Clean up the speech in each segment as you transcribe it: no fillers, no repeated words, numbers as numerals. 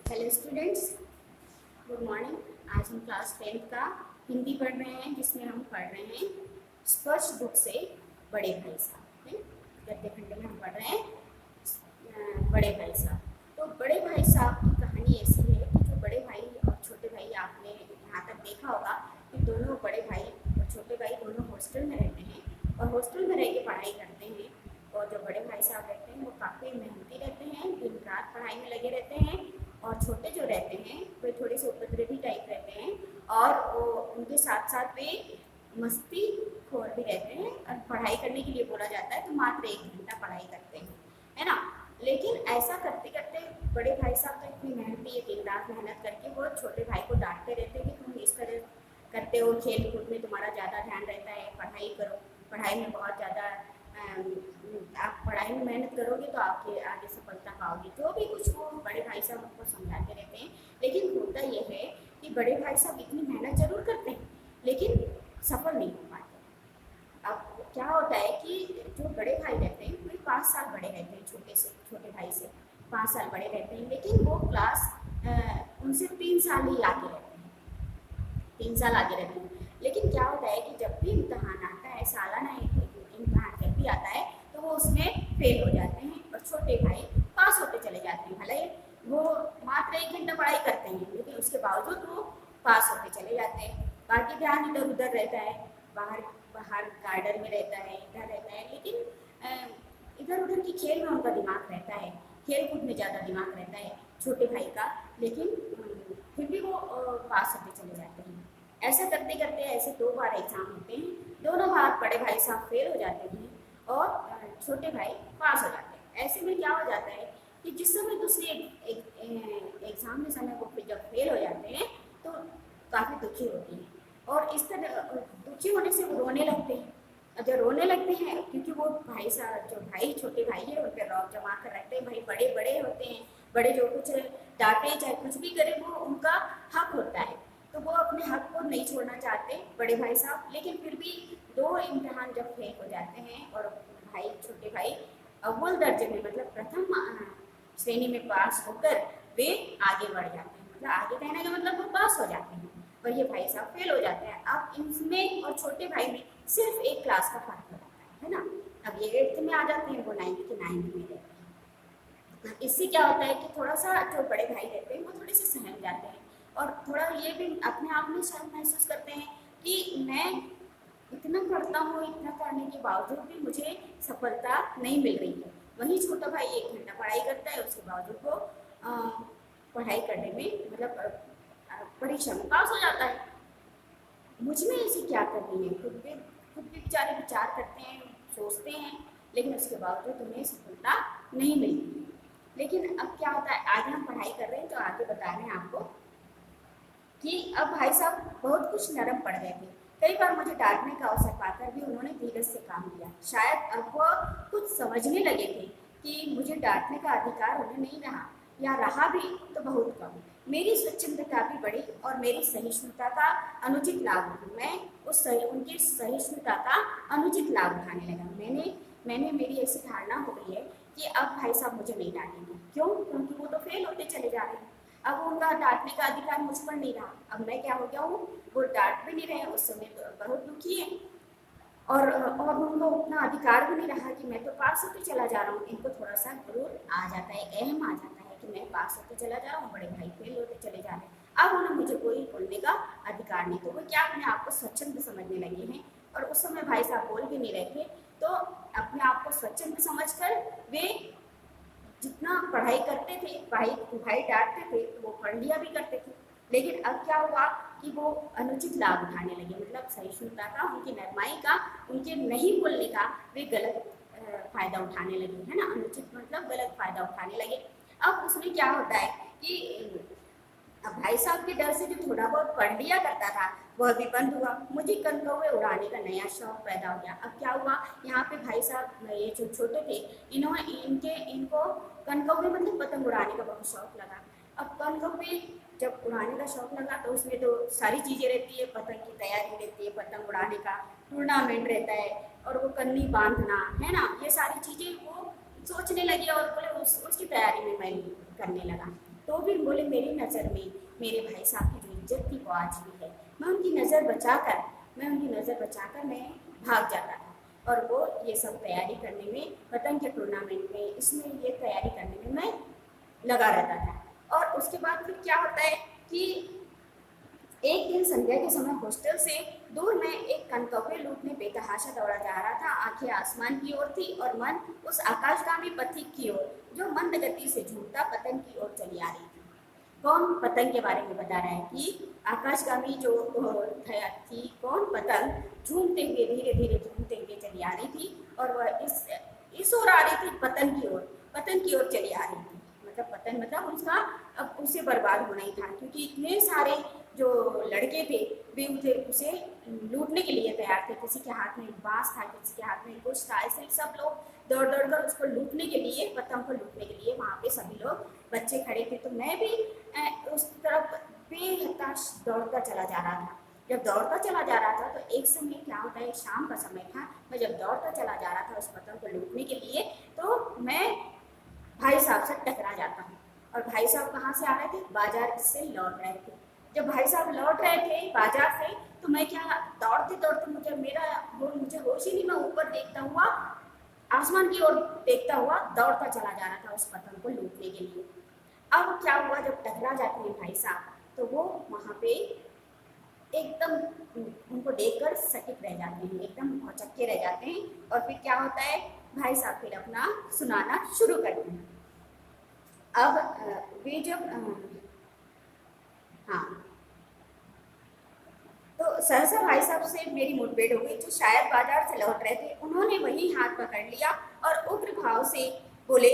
Hello students, good morning. आज हम class 10th का हिंदी पढ़ रहे हैं, जिसमें हम पढ़ रहे हैं स्पर्श बुक से बड़े भाई साहब। है गद्य खंड में हम पढ़ रहे हैं बड़े भाई साहब। तो बड़े भाई साहब की कहानी ऐसी है कि जो बड़े भाई और छोटे भाई, आपने यहाँ तक देखा होगा कि दोनों बड़े भाई और छोटे भाई दोनों हॉस्टल में रहते हैं और हॉस्टल में रह के पढ़ाई करते हैं। और जो बड़े भाई साहब रहते हैं वो काफ़ी मेहनती रहते हैं, दिन रात पढ़ाई में लगे रहते हैं। और छोटे जो रहते हैं वे थोड़े से उपद्रवी टाइप रहते हैं और वो उनके साथ साथ वे मस्ती खोर भी रहते हैं। और पढ़ाई करने के लिए बोला जाता है तो मात्र 1 घंटा पढ़ाई करते हैं, है ना। लेकिन ऐसा करते करते बड़े भाई साहब तो इतनी मेहनती है, दिन रात मेहनत करके वो छोटे भाई को डांटते रहते हैं कि तुम इस तरह करते हो, खेल कूद में तुम्हारा ज़्यादा ध्यान रहता है, पढ़ाई करो, पढ़ाई में बहुत ज़्यादा आप पढ़ाई में मेहनत करोगे तो आपके आगे सफलता पाओगे। जो भी कुछ वो बड़े भाई साहब उनको समझाते रहते हैं। लेकिन होता यह है कि बड़े भाई साहब इतनी मेहनत जरूर करते हैं लेकिन सफल नहीं हो पाते। अब क्या होता है कि जो बड़े भाई रहते हैं वे 5 साल बड़े रहते हैं, छोटे भाई से 5 साल बड़े रहते हैं। लेकिन वो क्लास उनसे 3 साल ही आगे रहते हैं, 3 साल आगे रहते हैं। लेकिन क्या होता है कि जब भी इम्तहान आता है, सालाना इम्तहान जब भी आता है तो वो उसमें फेल हो जाते हैं और छोटे भाई पास होते चले जाते हैं। भले वो मात्र 1 घंटा पढ़ाई करते हैं लेकिन उसके बावजूद वो पास होते चले जाते हैं। बाकी ध्यान इधर उधर रहता है, बाहर बाहर गार्डन में रहता है, इधर रहता है। लेकिन इधर उधर की खेल में उनका दिमाग रहता है, खेल कूद में ज़्यादा दिमाग रहता है छोटे भाई का। लेकिन फिर भी वो पास होते चले जाते हैं। ऐसा करते करते ऐसे 2 बार एग्जाम होते हैं, दोनों बार बड़े भाई साहब फेल हो जाते हैं और छोटे भाई पास हो जाते हैं। ऐसे में क्या हो जाता है कि जिस समय दूसरे एग्जामिनेशन में वो जब फेल हो जाते हैं तो काफ़ी दुखी होते हैं और इस तरह दुखी होने से वो रोने लगते हैं। और जब रोने लगते हैं क्योंकि वो भाई साहब, जो भाई छोटे भाई है, उन पर रौब जमा कर रखते हैं। भाई बड़े बड़े होते हैं, बड़े जो कुछ डांटे चाहे कुछ भी करे वो उनका हक होता है, तो वो अपने हक को नहीं छोड़ना चाहते बड़े भाई साहब। लेकिन फिर भी 2 इम्तिहान जब फेल हो जाते हैं और भाई छोटे भाई अव्वल दर्जे में मतलब प्रथम श्रेणी में पास होकर वे आगे बढ़ जाते हैं। मतलब आगे कहने का मतलब वो पास हो जाते हैं और ये भाई साहब फेल हो जाते हैं। अब इनमें और छोटे भाई में सिर्फ 1 क्लास का फर्क होता है ना। अब ये 8th में आ जाते हैं, वो 9th के 9th में रहते हैं। इससे क्या होता है कि थोड़ा सा जो बड़े भाई रहते हैं वो थोड़े से सहम जाते हैं और थोड़ा ये भी अपने आप में शायद महसूस करते हैं कि मैं इतना करता हूँ, इतना करने के बावजूद भी मुझे सफलता नहीं मिल रही है। वहीं छोटा भाई 1 घंटा पढ़ाई करता है, उसके बावजूद वो पढ़ाई करने में मतलब परीक्षा में पास हो जाता है। मुझ में ऐसी क्या करनी है, खुद भी बेचारे विचार करते हैं, सोचते हैं, लेकिन उसके बावजूद उन्हें सफलता नहीं मिलती है। लेकिन अब क्या होता है, आगे हम पढ़ाई कर रहे हैं तो आगे बता रहे हैं आपको कि अब भाई साहब बहुत कुछ नरम पड़ गए थे। कई बार मुझे डांटने का अवसर पाकर भी उन्होंने धीरज से काम लिया। शायद अब वो कुछ समझने लगे थे कि मुझे डांटने का अधिकार उन्हें नहीं रहा, या रहा भी तो बहुत कम। मेरी स्वच्छंदता भी बढ़ी और मेरी सहिष्णुता का अनुचित लाभ मैं उनकी सहिष्णुता का अनुचित लाभ उठाने लगा। मैंने मेरी ऐसी धारणा हो गई है कि अब भाई साहब मुझे नहीं डांटेंगे। क्यों? क्योंकि वो तो फेल होते चले जा रहे हैं। अब उनका डांटने का अधिकार मुझ पर नहीं रहा। अब मैं क्या हो गया हूँ, वो डांट भी नहीं रहे, उस समय तो बहुत दुखी है और उनको उतना अधिकार भी नहीं रहा कि मैं तो पास होते चला जा रहा हूँ। इनको थोड़ा सा गुरूर आ जाता है, अहम आ जाता है कि मैं पास होते चला जा रहा हूँ, बड़े भाई फेल होते चले जा रहे हैं। अब उन्हें मुझे कोई बोलने का अधिकार नहीं, तो वो क्या अपने आप को स्वच्छंद समझने लगे हैं। और उस समय भाई साहब बोल भी नहीं रहे थे, तो अपने आप को स्वच्छंद समझकर वे जितना पढ़ाई करते थे, भाई डांटते थे तो वो पढ़ लिया भी करते थे। लेकिन अब क्या हुआ कि वो अनुचित लाभ उठाने लगे, मतलब सहिष्णुता का, उनकी नरमाई का, उनके नहीं बोलने का वे गलत फायदा उठाने लगे, है ना। अनुचित मतलब गलत फायदा उठाने लगे। अब उसमें क्या होता है कि अब भाई साहब के डर से जो थोड़ा बहुत पढ़ लिया करता था वह भी बंद हुआ। मुझे कनकौवे उड़ाने का नया शौक पैदा हो गया। अब क्या हुआ, यहाँ पे भाई साहब ये जो छोटे थे, इनको कनकौवे मतलब पतंग उड़ाने का बहुत शौक लगा। अब कनकौवे जब उड़ाने का शौक लगा तो उसमें तो सारी चीज़ें रहती है, पतंग की तैयारी रहती है, पतंग उड़ाने का टूर्नामेंट रहता है और वो कन्नी बांधना, है ना, ये सारी चीज़ें वो सोचने लगी और बोले उसकी तैयारी में मैं करने लगा। तो तो भी बोले मेरी नज़र में मेरे भाई साहब की जो इज्जत थी वो आज भी है। मैं उनकी नज़र बचाकर मैं भाग जाता था। और वो ये सब तैयारी करने में, पतंग के टूर्नामेंट में, इसमें ये तैयारी करने में मैं लगा रहता था। और उसके बाद फिर क्या होता है कि एक दिन संध्या के समय हॉस्टल से दूर में एक कनकौवे लूटने बेतहाशा दौड़ा जा रहा था। आंखें आसमान की ओर थी और मन उस आकाशगामी पथिक की ओर जो मंद गति से झूमता पतंग की ओर चली आ रही थी। कौन पतंग के बारे में बता रहा है कि आकाशगामी जो थी, कौन पतंग झूमते हुए धीरे धीरे झूमते हुए चली आ रही थी और वह इस ओर आ रही थी, पतंग की ओर चली आ रही थी। मतलब पतंग मतलब उसका अब उसे बर्बाद होना ही था, क्योंकि इतने सारे जो लड़के थे वे उसे लूटने के लिए तैयार थे। किसी के हाथ में बांस था, किसी के हाथ में कुछ था, ऐसे सब लोग दौड़ दौड़ कर उसको लूटने के लिए, पतंग को लूटने के लिए वहाँ पे सभी लोग बच्चे खड़े थे। तो मैं भी उस तरफ बेहताश दौड़ता चला जा रहा था। जब दौड़ता चला जा रहा था तो एक समय क्या होता है, शाम का समय था, मैं जब दौड़ता चला जा रहा था उस पतंग को लूटने के लिए, तो मैं भाई साहब से टकरा जाता हूँ। और भाई साहब कहाँ से आ रहे थे? बाजार से लौट रहे थे। जब भाई साहब लौट रहे थे बाजार से, तो मैं क्या, दौड़ते दौड़ते मुझे होश ही नहीं, मैं ऊपर देखता हुआ, आसमान की ओर देखता हुआ दौड़ता चला जा रहा था उस पतंग को लूटने के लिए। अब क्या हुआ, जब टकरा जाते हैं भाई साहब तो वो वहाँ पे एकदम उनको देखकर सटिक रह जाते हैं, एकदम भौचक्के रह जाते हैं। और फिर क्या होता है, भाई साहब फिर अपना सुनाना शुरू करते हैं। अब वे जब हाँ, तो सहसा भाई साहब से मेरी मुठभेड़ हो गई, जो शायद बाजार से लौट रहे थे। उन्होंने वही हाथ पकड़ लिया और उग्र भाव से बोले,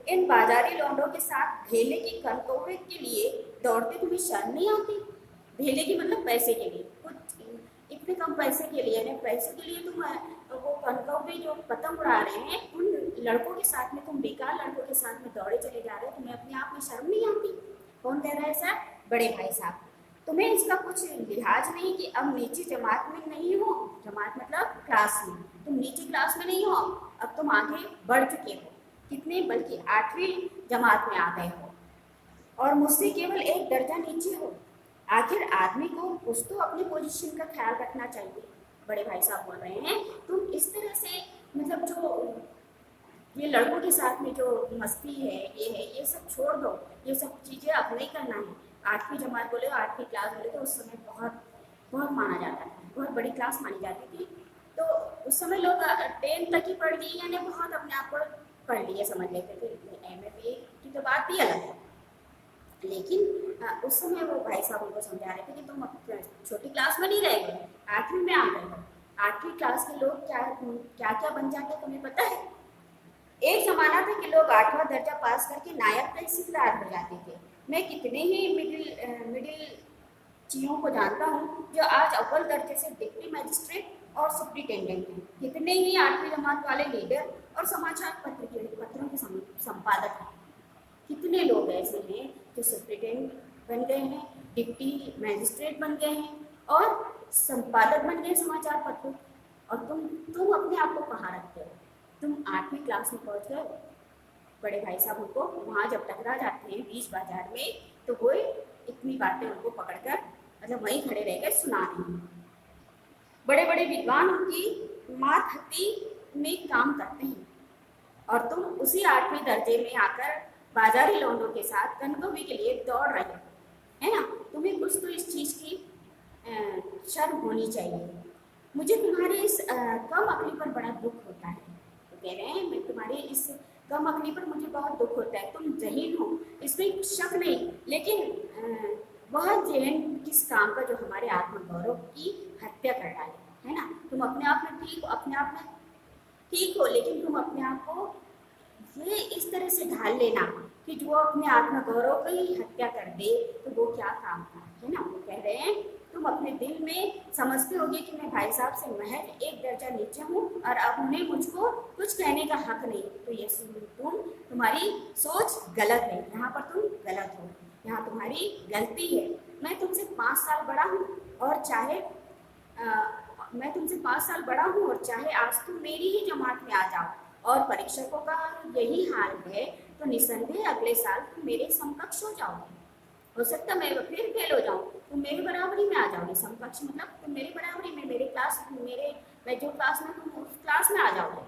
इन बाजारी लौंडों के साथ भेले की कनकौवे के लिए दौड़ते तुम्हें शर्म नहीं आती? भेले की मतलब पैसे के लिए, कुछ इतने कम पैसे के लिए, यानी पैसे के लिए तुम वो कनकौवे जो पतंग उड़ा रहे हैं उन लड़कों के साथ में, तुम बेकार लड़कों के साथ में दौड़े चले जा रहे हो, तुम्हें अपने आप में शर्म नहीं आती? कौन कह रहा है सर? बड़े भाई साहब। तुम्हें इसका कुछ लिहाज नहीं कि अब नीची जमात में नहीं हो, जमात मतलब क्लास में, तुम नीची क्लास में नहीं हो, अब तुम आगे बढ़ चुके हो। कितने? बल्कि 8वीं जमात में आ गए हो और मुझसे केवल एक दर्जा नीचे हो। आखिर आदमी को कुछ तो अपनी पोजीशन का ख्याल रखना चाहिए। बड़े भाई साहब बोल रहे हैं, तुम इस तरह से, मतलब जो ये लड़कों के साथ में जो मस्ती है, ये सब छोड़ दो, ये सब चीज़ें अब नहीं करना है। 8वीं जमात बोले, 8वीं क्लास बोले, तो उस समय बहुत बहुत माना जाता था, बहुत बड़ी क्लास मानी जाती थी। तो उस समय लोग 10 तक ही पढ़ लिए, यानी बहुत अपने आप को पढ़ लिए समझ लेते थे। MA की तो बात ही अलग है। लेकिन उस समय वो भाई साहब उनको समझा रहे थे कि तुम छोटी क्लास में नहीं रह गए, 8वीं में आ गए हो। 8वीं क्लास के लोग क्या क्या क्या बन जाते हैं तुम्हें पता है? एक जमाना था कि लोग 8वां दर्जा पास करके नायब तहसीलदार हो जाते थे। मैं कितने ही मिडिल चीज़ों को जानता हूँ जो आज अव्वल दर्जे से डिप्टी मजिस्ट्रेट और सुप्रिटेंडेंट हैं। कितने ही 8वीं जमात वाले लीडर और समाचार पत्रों के संपादक हैं। कितने लोग ऐसे हैं जो सुप्रिटेंडेंट बन गए हैं, डिप्टी मजिस्ट्रेट बन गए हैं और संपादक बन गए समाचार पत्रों। और तुम अपने आप को कहाँ रखते हो? तुम 8वीं क्लास में पहुंच गए। बड़े भाई साहब उनको वहाँ जब टकरा जाते हैं बीच बाजार में, तो वो इतनी बातें उनको पकड़कर, मतलब वहीं खड़े रह गए सुना रहे हैं। बड़े बड़े विद्वान उनकी मात हत्ती में काम करते हैं और तुम उसी 8वीं दर्जे में आकर बाजारी लौंडों के साथ कनकौवे के लिए दौड़ रहे हो, है ना? तुम्हें कुछ तो इस चीज़ की शर्म होनी चाहिए। मुझे तुम्हारे इस कम अकली पर बड़ा दुख होता है। तो कह रहे हैं, मैं तुम्हारे इस कम अकली पर मुझे बहुत दुख होता है। तुम जहीन हो, इसमें कुछ शक नहीं, लेकिन वह जहन किस काम का जो हमारे आत्मगौरव की हत्या कर डाले, है ना? तुम अपने आप में ठीक हो, अपने आप में ठीक हो, लेकिन तुम अपने आप को ये इस तरह से ढाल लेना कि जो अपने आत्मगौरव की हत्या कर दे, तो वो क्या काम था, है ना? वो कह रहे हैं, तुम अपने दिल में समझते होगे कि मैं भाई साहब से महज एक दर्जा नीचे हूँ और अब उन्हें मुझको कुछ कहने का हक नहीं। तो ये तुम्हारी सोच गलत है, यहाँ पर तुम गलत हो, यहाँ तुम्हारी गलती है। मैं तुमसे 5 साल बड़ा हूँ और चाहे मैं तुमसे 5 साल बड़ा हूँ और चाहे आज तुम मेरी ही जमात में आ जाओ और परीक्षकों का यही हाल है, तो निस्संदेह अगले साल तुम मेरे समकक्ष हो जाओगे। हो सकता मैं फिर फेल हो जाऊँ, तुम मेरी बराबरी में आ जाओगे। समकक्ष मतलब तुम मेरी बराबरी में, मेरे क्लास, मेरे मैं जो क्लास में तुम उस क्लास में आ जाओगे,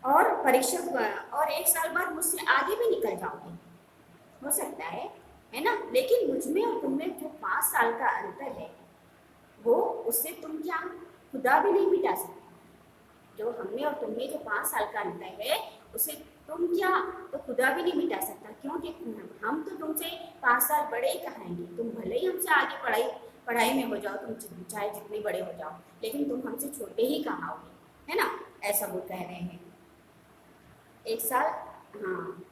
और परीक्षा और एक साल बाद मुझसे आगे भी निकल जाओगे। हो सकता है ना। लेकिन मुझमें और तुममें जो 5 साल का अंतर है, वो उससे तुम क्या खुदा भी नहीं मिटा सकते। जो हमें और तुम्हें जो 5 साल का अंतर है, उसे तुम क्या तो खुदा भी नहीं मिटा सकता। क्योंकि हम तो तुमसे 5 साल बड़े ही कहाएंगे। तुम भले ही हमसे आगे पढ़ाई में हो जाओ, तुम चाहे जितने बड़े हो जाओ, लेकिन तुम हमसे छोटे ही कहाओगे, है ना। ऐसा वो कह रहे हैं। एक साल, हाँ,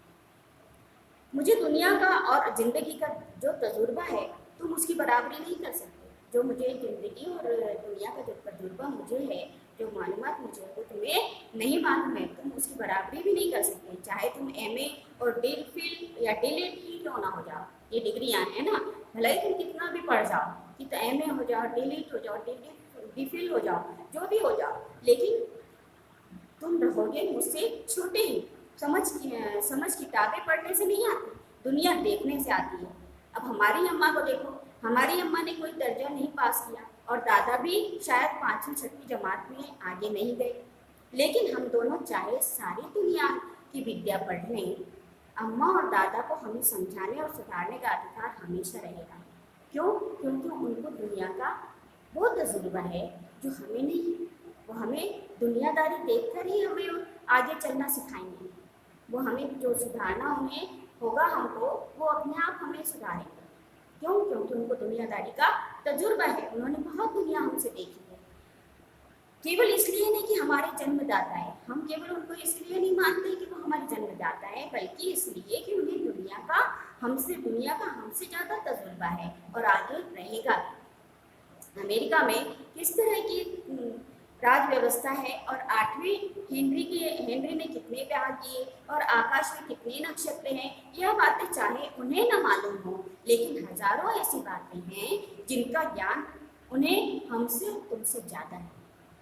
मुझे दुनिया का और जिंदगी का जो तजुर्बा है, तुम उसकी बराबरी नहीं कर सकते। जो मुझे जिंदगी और दुनिया का जो तजुर्बा मुझे है, जो मालूमात मुझे है, वो तुम्हें नहीं मालूम है। तुम उसकी बराबरी भी नहीं कर सकते, चाहे तुम MA और DPhil या DLED ही क्यों ना हो जाओ। ये डिग्रियाँ है ना, भले ही तुम कितना भी पढ़ जाओ, कि तो MA हो जाओ, DLED हो जाओ, DPhil हो जाओ, जो भी हो जाओ, लेकिन तुम रहोगे मुझसे छोटे ही। समझ किताबें पढ़ने से नहीं आती, दुनिया देखने से आती है। अब हमारी अम्मा को देखो, हमारी अम्मा ने कोई दर्जा नहीं पास किया, और दादा भी शायद 5वीं 6वीं जमात में आगे नहीं गए, लेकिन हम दोनों चाहे सारी दुनिया की विद्या पढ़ लें, अम्मा और दादा को हमें समझाने और सुधारने का अधिकार हमेशा रहेगा। क्यों? क्योंकि उनको दुनिया का वो तजुर्बा है जो हमें नहीं है। वो हमें दुनियादारी देखकर ही हमें आगे चलना सिखाएंगे। वो हमें जो सुधारना उन्हें होगा हमको, वो अपने आप हमें सुधारेंगे। क्यों? क्योंकि उनको दुनियादारी का तजुर्बा है, उन्होंने बहुत दुनिया हमसे देखी है। केवल इसलिए नहीं कि हमारे जन्मदाता है, हम केवल उनको इसलिए नहीं मानते कि वो हमारे जन्मदाता है, बल्कि इसलिए कि उन्हें दुनिया का हमसे ज़्यादा तजुर्बा है और आगे रहेगा। अमेरिका में किस तरह की राज व्यवस्था है, और 8वीं हेनरी ने कितने प्यार किए, और आकाश में कितने नक्षत्र हैं, यह बातें चाहे उन्हें न मालूम हो, लेकिन हजारों ऐसी बातें हैं जिनका ज्ञान उन्हें हमसे तुमसे ज्यादा है।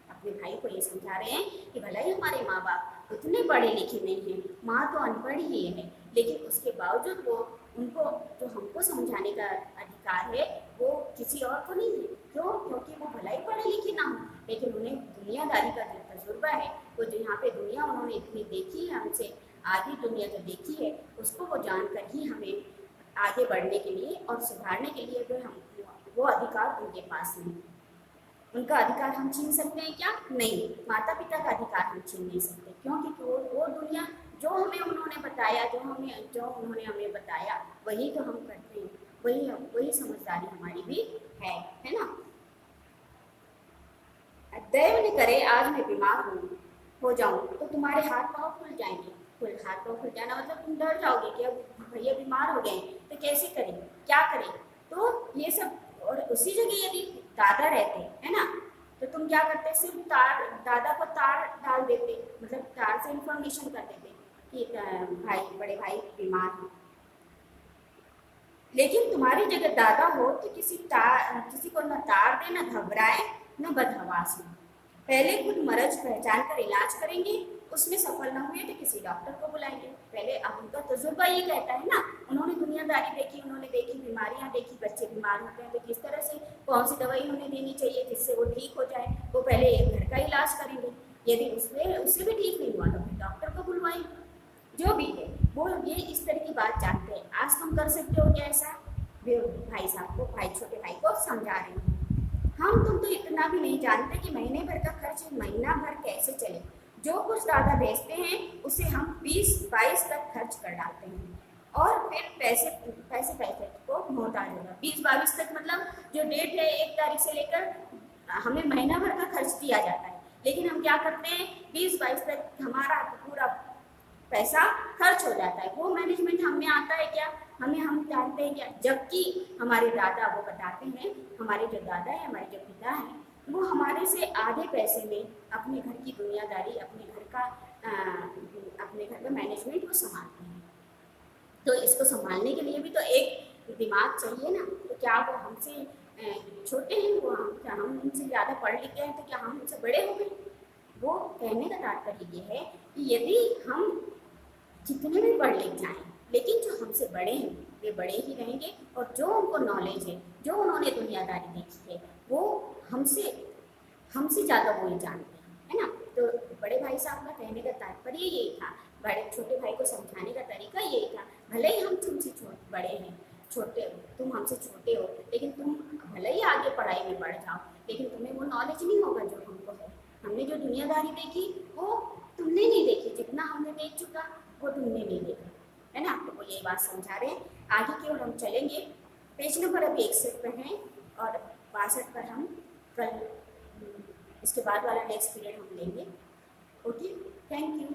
अपने भाई को ये समझा रहे हैं कि भले ही हमारे माँ बाप उतने पढ़े लिखे नहीं हैं, माँ तो अनपढ़ ही है, लेकिन उसके बावजूद वो उनको जो हमको समझाने का अधिकार है, वो किसी और को नहीं है। क्यों? क्योंकि वो भले ही पढ़े लिखे ना हो, लेकिन उन्हें दुनियादारी का जो तजुर्बा है, वो जो यहाँ पे दुनिया उन्होंने इतनी देखी है, हमसे आधी दुनिया जो देखी है, उसको वो जानकर ही हमें आगे बढ़ने के लिए और सुधारने के लिए वो अधिकार उनके पास नहीं। उनका अधिकार हम छीन सकते हैं क्या? नहीं। माता पिता का अधिकार हम छीन नहीं सकते, क्योंकि वो दुनिया जो उन्होंने बताया, जो उन्होंने हमें बताया, वही तो हम करते हैं, वही समझदारी हमारी भी है ना। दैव न करे आज मैं बीमार हो जाऊं तो तुम्हारे हाथ पांव खुल जाएंगे। हाथ पांव खुल जाना मतलब तुम डर जाओगे कि अब भैया बीमार हो गए तो कैसे करें, क्या करें। तो ये सब, और उसी जगह यदि दादा रहते है ना, तो तुम क्या करते, सिर्फ दादा को तार डाल देते, मतलब तार से इंफॉर्मेशन कर देते कि बड़े भाई बीमार हैं। लेकिन तुम्हारी जगह दादा हो तो किसी को न तार दे, न घबराए, न बदहवास हो। पहले खुद मर्ज पहचान कर इलाज करेंगे, उसमें सफल न हुए तो किसी डॉक्टर को बुलाएंगे। पहले अब उनका तजुर्बा ये कहता है ना, उन्होंने दुनियादारी देखी, उन्होंने देखी बीमारियां देखी, बच्चे बीमार होते हैं तो किस तरह से कौन सी दवाई उन्हें देनी चाहिए जिससे वो ठीक हो जाए। वो पहले एक घर का इलाज करेंगे, यदि उससे भी ठीक नहीं हुआ तो फिर डॉक्टर को बुलवाएंगे। जो भी है वो ये इस तरह की बात जानते हैं। आज तुम कर सकते हो क्या ऐसा? भाई साहब को, छोटे भाई को समझा रहे हैं। हम तुम तो इतना भी नहीं जानते कि महीने भर का खर्च महीना भर कैसे चले। जो कुछ दादा भेजते हैं उसे हम 20-22 तक खर्च कर डालते हैं, और फिर पैसे को मोहताज होगा। 20-22 तक मतलब जो डेट है 1 तारीख से लेकर हमें महीना भर का खर्च दिया जाता है, लेकिन हम क्या करते हैं 20-22 तक हमारा पूरा पैसा खर्च हो जाता है। वो मैनेजमेंट हमें आता है क्या? हम जानते हैं क्या? जबकि हमारे दादा वो बताते हैं, हमारे जो दादा है, हमारे जो पिता हैं, वो हमारे से आधे पैसे में अपने घर की दुनियादारी, अपने घर का मैनेजमेंट को संभालते हैं। तो इसको संभालने के लिए भी तो एक दिमाग चाहिए ना। तो क्या वो हमसे छोटे हैं? क्या हम उनसे ज़्यादा पढ़ लिख गए हैं? तो क्या हम उनसे बड़े हो गए? वो कहने का तात्पर्य ये है कि यदि हम जितने भी पढ़ लिख जाएं, लेकिन जो हमसे बड़े हैं वे बड़े ही रहेंगे, और जो उनको नॉलेज है, जो उन्होंने दुनियादारी देखी है, वो हमसे हमसे ज़्यादा वो ही जानते हैं, है ना। तो बड़े भाई साहब का कहने का तात्पर्य यही था, बड़े छोटे भाई को समझाने का तरीका यही था, भले ही हम तुमसे बड़े हैं, छोटे, तुम हमसे छोटे हो, लेकिन तुम भले ही आगे पढ़ाई में बढ़ जाओ, लेकिन तुम्हें वो नॉलेज नहीं होगा जो हमको है। हमने जो दुनियादारी देखी वो तुमने नहीं देखी, जितना हमने देख चुका वो तुमने नहीं देखा, है ना। तो वो यही बात समझा रहे हैं। आगे की ओर हम चलेंगे, पेज नंबर अभी 61 पर हैं, और 62 पर हम कल इसके बाद वाला नेक्स्ट पीरियड हम लेंगे। Okay, thank you.